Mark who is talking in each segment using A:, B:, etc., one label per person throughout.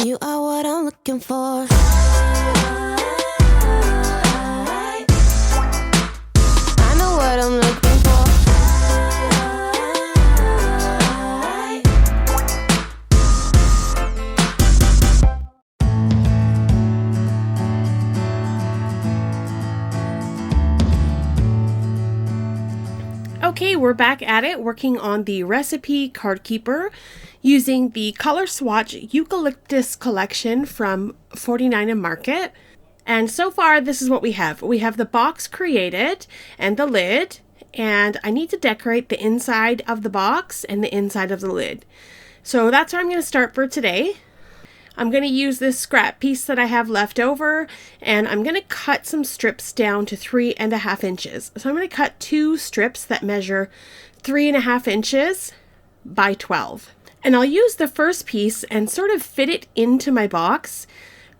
A: You are what I'm looking for. I know what I'm looking for.
B: Okay, we're back at it, working on the recipe card keeper using the color swatch Eucalyptus collection from 49 and Market. And so far, this is what we have. We have the box created and the lid, and I need to decorate the inside of the box and the inside of the lid. So that's where I'm going to start for today. I'm going to use this scrap piece that I have left over, and I'm going to cut some strips down to 3.5 inches. So I'm going to cut 2 strips that measure 3.5 inches by 12. And I'll use the first piece and sort of fit it into my box,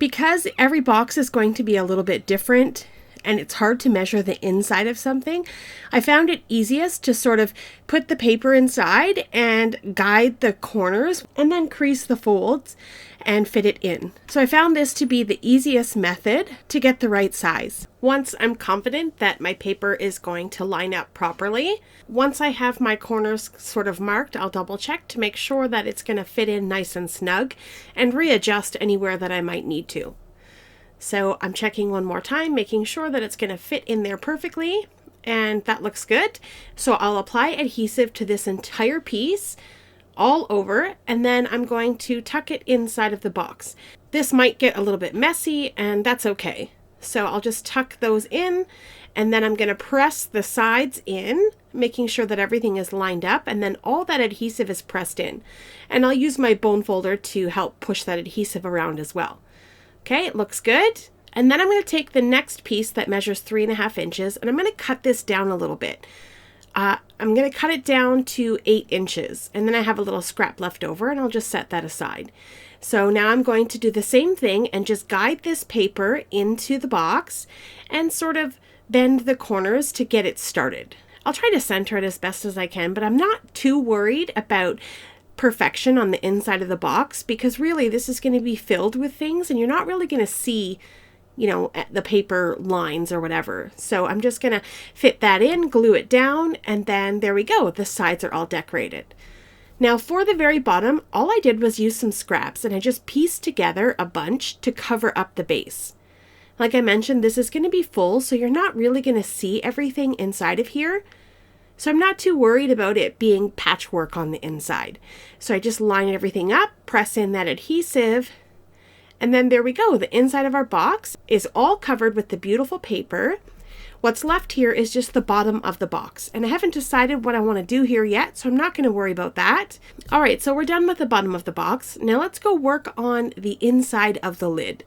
B: because every box is going to be a little bit different and it's hard to measure the inside of something. I found it easiest to sort of put the paper inside and guide the corners and then crease the folds and fit it in. So I found this to be the easiest method to get the right size. Once I'm confident that my paper is going to line up properly, once I have my corners sort of marked, I'll double check to make sure that it's going to fit in nice and snug and readjust anywhere that I might need to. So I'm checking one more time, making sure that it's going to fit in there perfectly, and that looks good. So I'll apply adhesive to this entire piece all over, and then I'm going to tuck it inside of the box. This might get a little bit messy, and that's okay. So I'll just tuck those in, and then I'm going to press the sides in, making sure that everything is lined up, and then all that adhesive is pressed in. And I'll use my bone folder to help push that adhesive around as well. Okay, it looks good. And then I'm going to take the next piece that measures 3.5 inches, and I'm going to cut this down a little bit. I'm going to cut it down to 8 inches, and then I have a little scrap left over, and I'll just set that aside. So now I'm going to do the same thing and just guide this paper into the box and sort of bend the corners to get it started. I'll try to center it as best as I can, but I'm not too worried about perfection on the inside of the box, because really this is going to be filled with things and you're not really going to see, you know, the paper lines or whatever. So I'm just going to fit that in, glue it down, and then there we go. The sides are all decorated. Now for the very bottom, all I did was use some scraps and I just pieced together a bunch to cover up the base. Like I mentioned, this is going to be full, so you're not really going to see everything inside of here. So I'm not too worried about it being patchwork on the inside. So I just line everything up, press in that adhesive, and then there we go. The inside of our box is all covered with the beautiful paper. What's left here is just the bottom of the box. And I haven't decided what I want to do here yet, so I'm not going to worry about that. All right, so we're done with the bottom of the box. Now let's go work on the inside of the lid.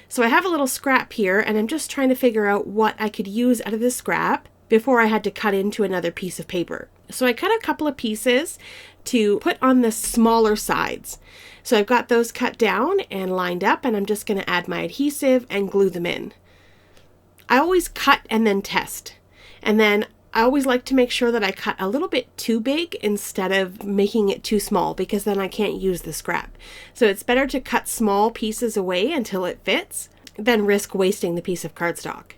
B: So I have a little scrap here, and I'm just trying to figure out what I could use out of this scrap before I had to cut into another piece of paper. So I cut a couple of pieces to put on the smaller sides. So I've got those cut down and lined up, and I'm just going to add my adhesive and glue them in. I always cut and then test. And then I always like to make sure that I cut a little bit too big instead of making it too small, because then I can't use the scrap. So it's better to cut small pieces away until it fits than risk wasting the piece of cardstock.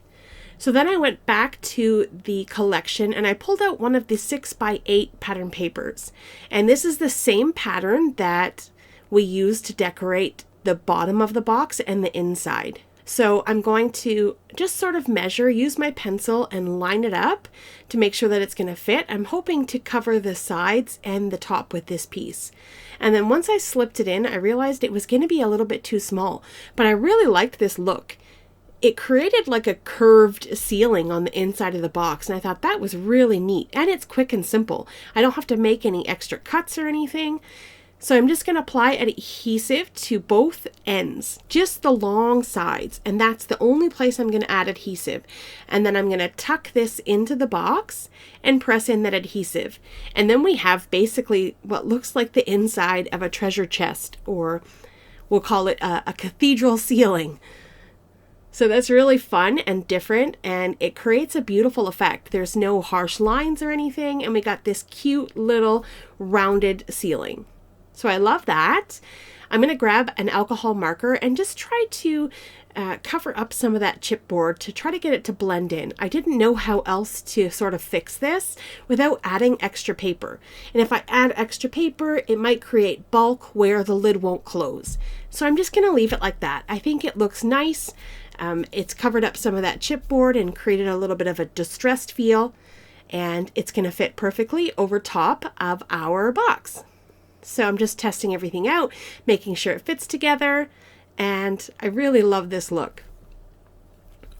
B: So then I went back to the collection and I pulled out one of the 6x8 pattern papers. And this is the same pattern that we use to decorate the bottom of the box and the inside. So I'm going to just sort of measure, use my pencil and line it up to make sure that it's going to fit. I'm hoping to cover the sides and the top with this piece. And then once I slipped it in, I realized it was going to be a little bit too small, but I really liked this look. It created like a curved ceiling on the inside of the box, and I thought that was really neat, and it's quick and simple. I don't have to make any extra cuts or anything. So I'm just going to apply adhesive to both ends, just the long sides, and that's the only place I'm going to add adhesive. And then I'm going to tuck this into the box and press in that adhesive. And then we have basically what looks like the inside of a treasure chest, or we'll call it a cathedral ceiling. So that's really fun and different, and it creates a beautiful effect. There's no harsh lines or anything, and we got this cute little rounded ceiling. So I love that. I'm going to grab an alcohol marker and just try to cover up some of that chipboard to try to get it to blend in. I didn't know how else to sort of fix this without adding extra paper. And if I add extra paper, it might create bulk where the lid won't close. So I'm just going to leave it like that. I think it looks nice. It's covered up some of that chipboard and created a little bit of a distressed feel. And it's going to fit perfectly over top of our box. So I'm just testing everything out, making sure it fits together. And I really love this look.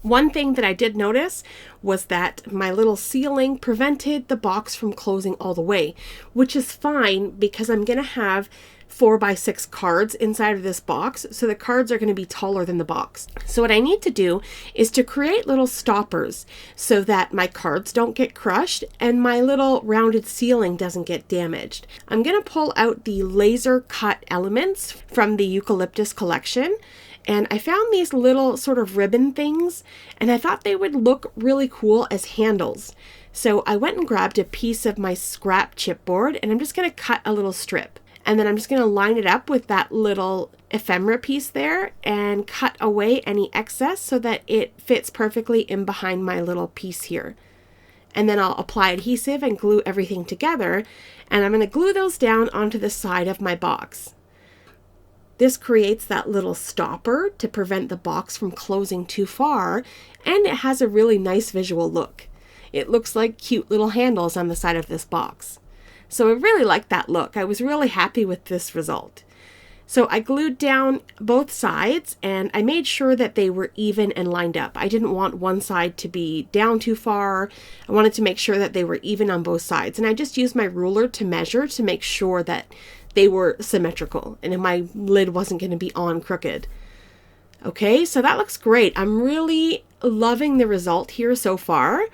B: One thing that I did notice was that my little sealing prevented the box from closing all the way, which is fine because I'm going to have 4x6 cards inside of this box, so the cards are going to be taller than the box. So what I need to do is to create little stoppers so that my cards don't get crushed and my little rounded ceiling doesn't get damaged. I'm going to pull out the laser cut elements from the Eucalyptus collection, and I found these little sort of ribbon things, and I thought they would look really cool as handles. So I went and grabbed a piece of my scrap chipboard, and I'm just going to cut a little strip. And then I'm just going to line it up with that little ephemera piece there and cut away any excess so that it fits perfectly in behind my little piece here. And then I'll apply adhesive and glue everything together. And I'm going to glue those down onto the side of my box. This creates that little stopper to prevent the box from closing too far. And it has a really nice visual look. It looks like cute little handles on the side of this box. So I really like that look. I was really happy with this result. So I glued down both sides and I made sure that they were even and lined up. I didn't want one side to be down too far. I wanted to make sure that they were even on both sides. And I just used my ruler to measure to make sure that they were symmetrical and my lid wasn't going to be on crooked. Okay, so that looks great. I'm really loving the result here so far.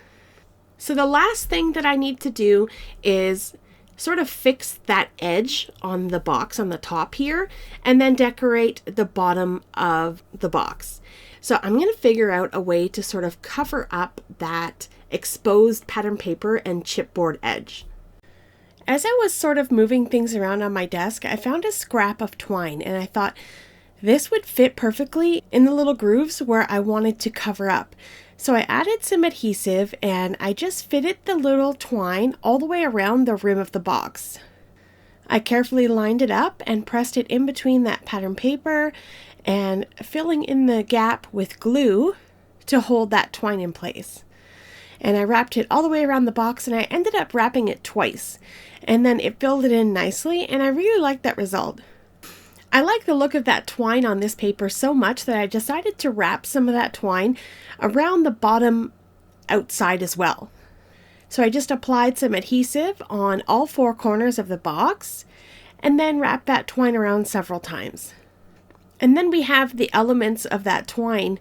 B: So the last thing that I need to do is sort of fix that edge on the box on the top here and then decorate the bottom of the box. So I'm going to figure out a way to sort of cover up that exposed pattern paper and chipboard edge. As I was sort of moving things around on my desk, I found a scrap of twine and I thought this would fit perfectly in the little grooves where I wanted to cover up. So I added some adhesive and I just fitted the little twine all the way around the rim of the box. I carefully lined it up and pressed it in between that pattern paper and filling in the gap with glue to hold that twine in place. And I wrapped it all the way around the box and I ended up wrapping it twice. And then it filled it in nicely and I really liked that result. I like the look of that twine on this paper so much that I decided to wrap some of that twine around the bottom outside as well. So I just applied some adhesive on all four corners of the box and then wrapped that twine around several times. And then we have the elements of that twine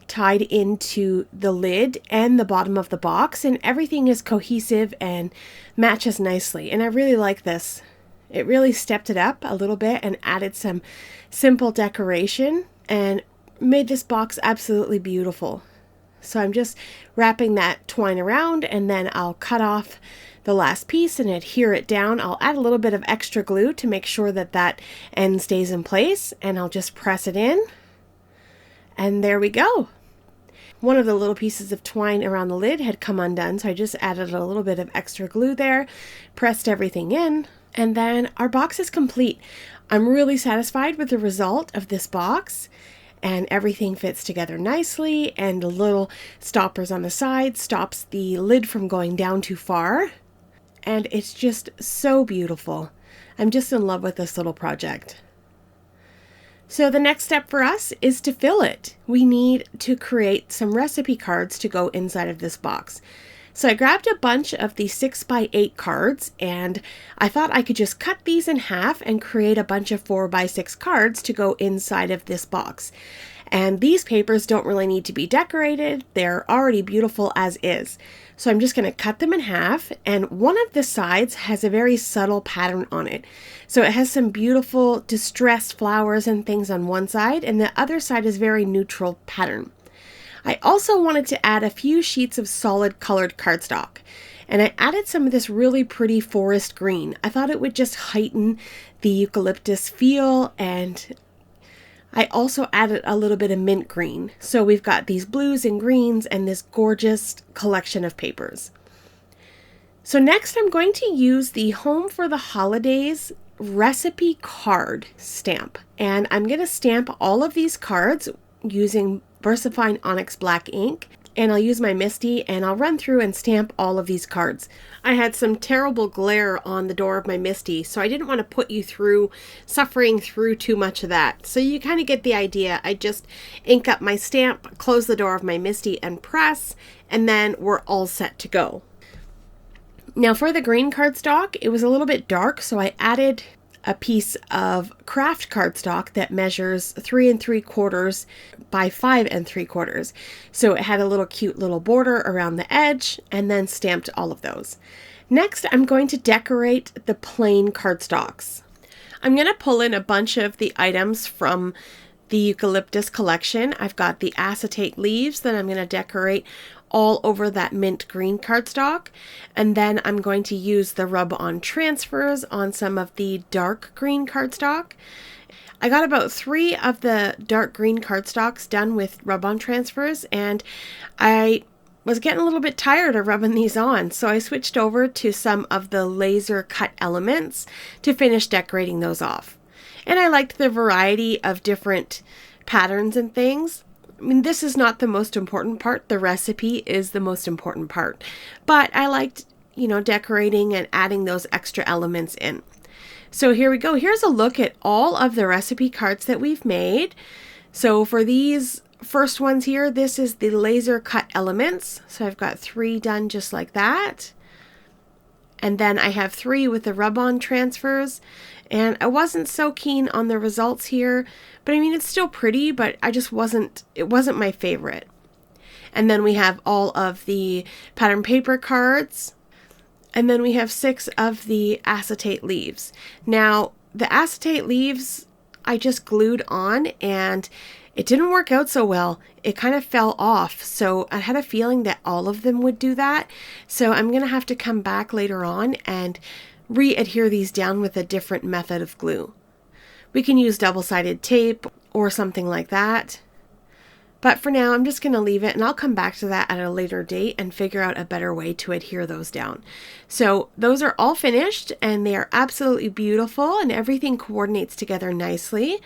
B: tied into the lid and the bottom of the box, and everything is cohesive and matches nicely. And I really like this. It really stepped it up a little bit and added some simple decoration and made this box absolutely beautiful. So I'm just wrapping that twine around and then I'll cut off the last piece and adhere it down. I'll add a little bit of extra glue to make sure that that end stays in place and I'll just press it in. And there we go. One of the little pieces of twine around the lid had come undone, so I just added a little bit of extra glue there, pressed everything in. And then our box is complete. I'm really satisfied with the result of this box and everything fits together nicely and the little stoppers on the side stops the lid from going down too far. And it's just so beautiful. I'm just in love with this little project. So the next step for us is to fill it. We need to create some recipe cards to go inside of this box. So I grabbed a bunch of the 6x8 cards and I thought I could just cut these in half and create a bunch of 4x6 cards to go inside of this box. And these papers don't really need to be decorated. They're already beautiful as is. So I'm just going to cut them in half, and one of the sides has a very subtle pattern on it. So it has some beautiful distressed flowers and things on one side, and the other side is very neutral pattern. I also wanted to add a few sheets of solid colored cardstock. And I added some of this really pretty forest green. I thought it would just heighten the eucalyptus feel, and I also added a little bit of mint green. So we've got these blues and greens and this gorgeous collection of papers. So next I'm going to use the Home for the Holidays recipe card stamp. And I'm going to stamp all of these cards using VersaFine Onyx Black ink. And I'll use my Misty and I'll run through and stamp all of these cards. I had some terrible glare on the door of my Misty, so I didn't want to put you through suffering through too much of that. So you kind of get the idea. I just ink up my stamp, close the door of my Misty and press, and then we're all set to go. Now for the green cardstock, it was a little bit dark, so I added a piece of craft cardstock that measures 3 3/4 by 5 3/4. So it had a little cute little border around the edge, and then stamped all of those. Next, I'm going to decorate the plain cardstocks. I'm going to pull in a bunch of the items from the eucalyptus collection. I've got the acetate leaves that I'm going to decorate all over that mint green cardstock, and then I'm going to use the rub-on transfers on some of the dark green cardstock. I got about 3 of the dark green cardstocks done with rub-on transfers, and I was getting a little bit tired of rubbing these on, so I switched over to some of the laser cut elements to finish decorating those off. And I liked the variety of different patterns and things. I mean, this is not the most important part. The recipe is the most important part. But I liked, decorating and adding those extra elements in. So here we go. Here's a look at all of the recipe cards that we've made. So for these first ones here, this is the laser cut elements. So I've got 3 done just like that. And then I have 3 with the rub-on transfers. And I wasn't so keen on the results here, but I mean, it's still pretty, but it wasn't my favorite. And then we have all of the pattern paper cards, and then we have 6 of the acetate leaves. Now, the acetate leaves, I just glued on, and it didn't work out so well. It kind of fell off, so I had a feeling that all of them would do that. So I'm going to have to come back later on and re-adhere these down with a different method of glue. We can use double-sided tape or something like that. But for now, I'm just going to leave it, and I'll come back to that at a later date and figure out a better way to adhere those down. So those are all finished, and they are absolutely beautiful, and everything coordinates together nicely.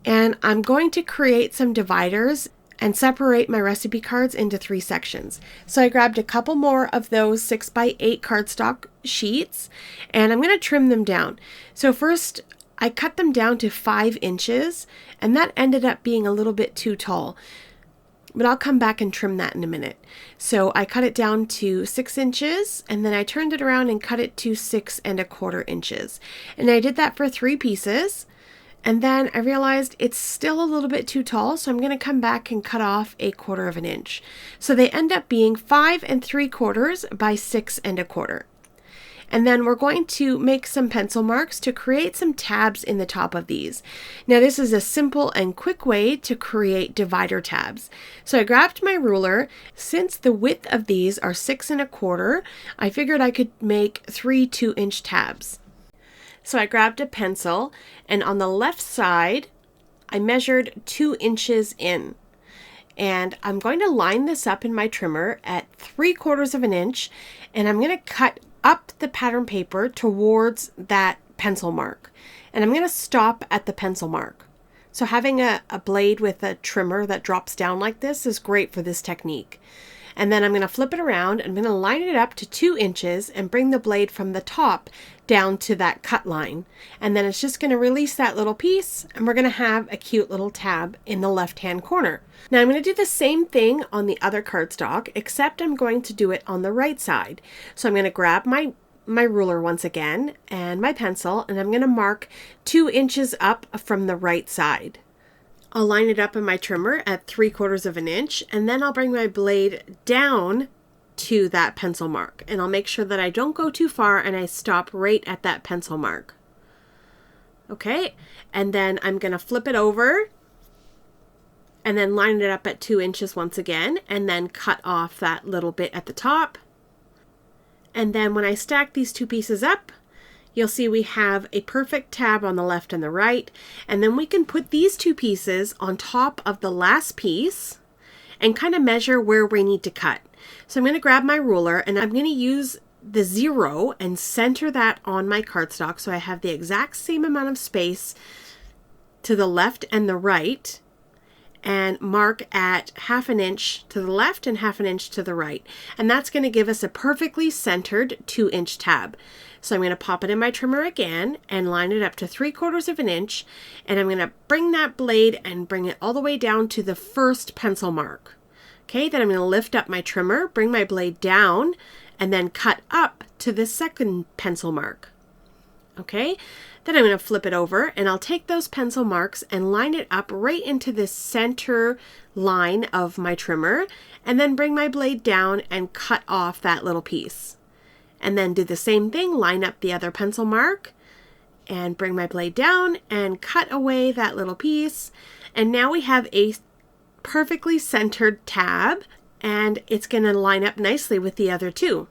B: And I'm going to create some dividers and separate my recipe cards into 3 sections. So I grabbed a couple more of those 6x8 cardstock sheets, and I'm going to trim them down. So first, I cut them down to 5 inches, and that ended up being a little bit too tall. But I'll come back and trim that in a minute. So I cut it down to 6 inches, and then I turned it around and cut it to 6 1/4 inches. And I did that for 3 pieces. And then I realized it's still a little bit too tall, so I'm going to come back and cut off 1/4 inch. So they end up being 5 3/4 by 6 1/4. And then we're going to make some pencil marks to create some tabs in the top of these. Now this is a simple and quick way to create divider tabs. So I grabbed my ruler. Since the width of these are 6 1/4, I figured I could make 3 2-inch tabs. So I grabbed a pencil, and on the left side, I measured 2 inches in. And I'm going to line this up in my trimmer at 3/4 inch, and I'm going to cut up the pattern paper towards that pencil mark. And I'm going to stop at the pencil mark. So having a blade with a trimmer that drops down like this is great for this technique. And then I'm going to flip it around, and I'm going to line it up to 2 inches and bring the blade from the top down to that cut line. And then it's just going to release that little piece, and we're going to have a cute little tab in the left-hand corner. Now I'm going to do the same thing on the other cardstock, except I'm going to do it on the right side. So I'm going to grab my ruler once again and my pencil, and I'm going to mark 2 inches up from the right side. I'll line it up in my trimmer at 3/4 inch, and then I'll bring my blade down to that pencil mark, and I'll make sure that I don't go too far and I stop right at that pencil mark. Okay, and then I'm going to flip it over and then line it up at 2 inches once again, and then cut off that little bit at the top. And then when I stack these two pieces up, you'll see we have a perfect tab on the left and the right. And then we can put these two pieces on top of the last piece and kind of measure where we need to cut. So I'm going to grab my ruler and I'm going to use the 0 and center that on my cardstock so I have the exact same amount of space to the left and the right, and mark at 1/2 inch to the left and 1/2 inch to the right. And that's going to give us a perfectly centered 2-inch tab. So I'm going to pop it in my trimmer again and line it up to 3/4 inch, and I'm going to bring that blade and bring it all the way down to the first pencil mark. Okay, then I'm going to lift up my trimmer, bring my blade down, and then cut up to the second pencil mark. Okay, then I'm going to flip it over and I'll take those pencil marks and line it up right into the center line of my trimmer, and then bring my blade down and cut off that little piece. And then do the same thing, line up the other pencil mark and bring my blade down and cut away that little piece. And now we have a perfectly centered tab, and it's going to line up nicely with the other two.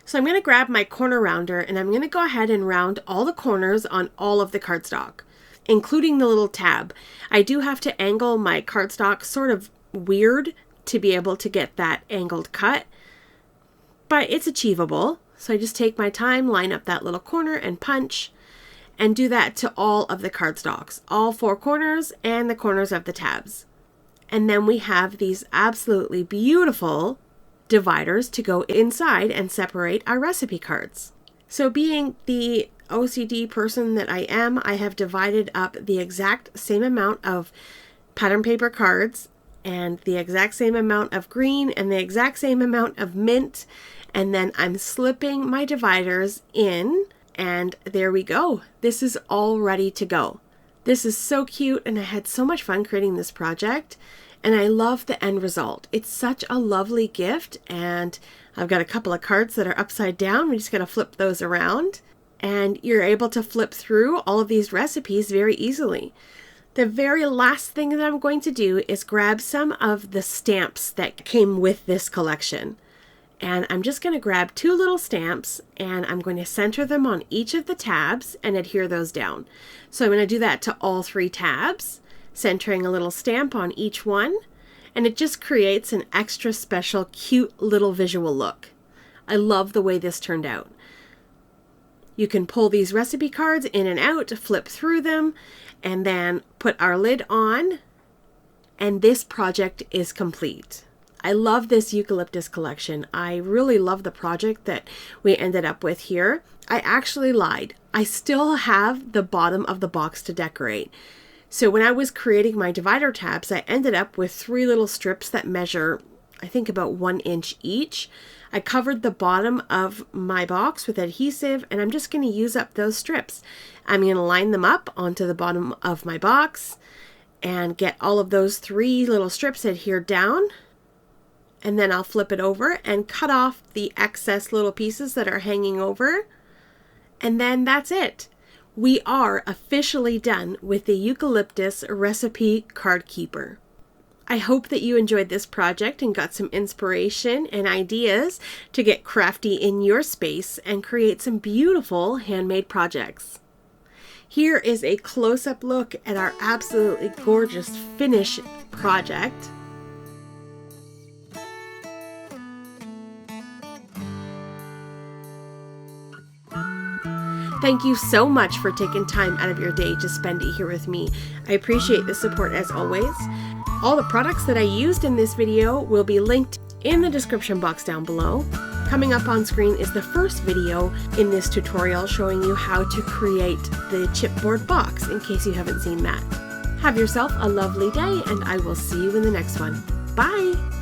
B: So I'm going to grab my corner rounder and I'm going to go ahead and round all the corners on all of the cardstock, including the little tab. I do have to angle my cardstock sort of weird to be able to get that angled cut, but it's achievable. So I just take my time, line up that little corner and punch, and do that to all of the cardstocks, all 4 corners and the corners of the tabs. And then we have these absolutely beautiful dividers to go inside and separate our recipe cards. So being the OCD person that I am, I have divided up the exact same amount of pattern paper cards and the exact same amount of green and the exact same amount of mint, and then I'm slipping my dividers in, and there we go. This is all ready to go. This is so cute, and I had so much fun creating this project. And I love the end result. It's such a lovely gift, and I've got a couple of cards that are upside down. We just got to flip those around, and you're able to flip through all of these recipes very easily. The very last thing that I'm going to do is grab some of the stamps that came with this collection. And I'm just going to grab 2 little stamps, and I'm going to center them on each of the tabs and adhere those down. So I'm going to do that to all 3 tabs, centering a little stamp on each one, and it just creates an extra special, cute little visual look. I love the way this turned out. You can pull these recipe cards in and out, flip through them, and then put our lid on, and this project is complete. I love this eucalyptus collection. I really love the project that we ended up with here. I actually lied. I still have the bottom of the box to decorate. So when I was creating my divider tabs, I ended up with 3 little strips that measure, I think, about 1 inch each. I covered the bottom of my box with adhesive, and I'm just going to use up those strips. I'm going to line them up onto the bottom of my box and get all of those 3 little strips adhered down. And then I'll flip it over and cut off the excess little pieces that are hanging over. And then that's it. We are officially done with the eucalyptus recipe card keeper. I hope that you enjoyed this project and got some inspiration and ideas to get crafty in your space and create some beautiful handmade projects. Here is a close-up look at our absolutely gorgeous finish project. Thank you so much for taking time out of your day to spend it here with me. I appreciate the support as always. All the products that I used in this video will be linked in the description box down below. Coming up on screen is the first video in this tutorial showing you how to create the chipboard box, in case you haven't seen that. Have yourself a lovely day, and I will see you in the next one. Bye!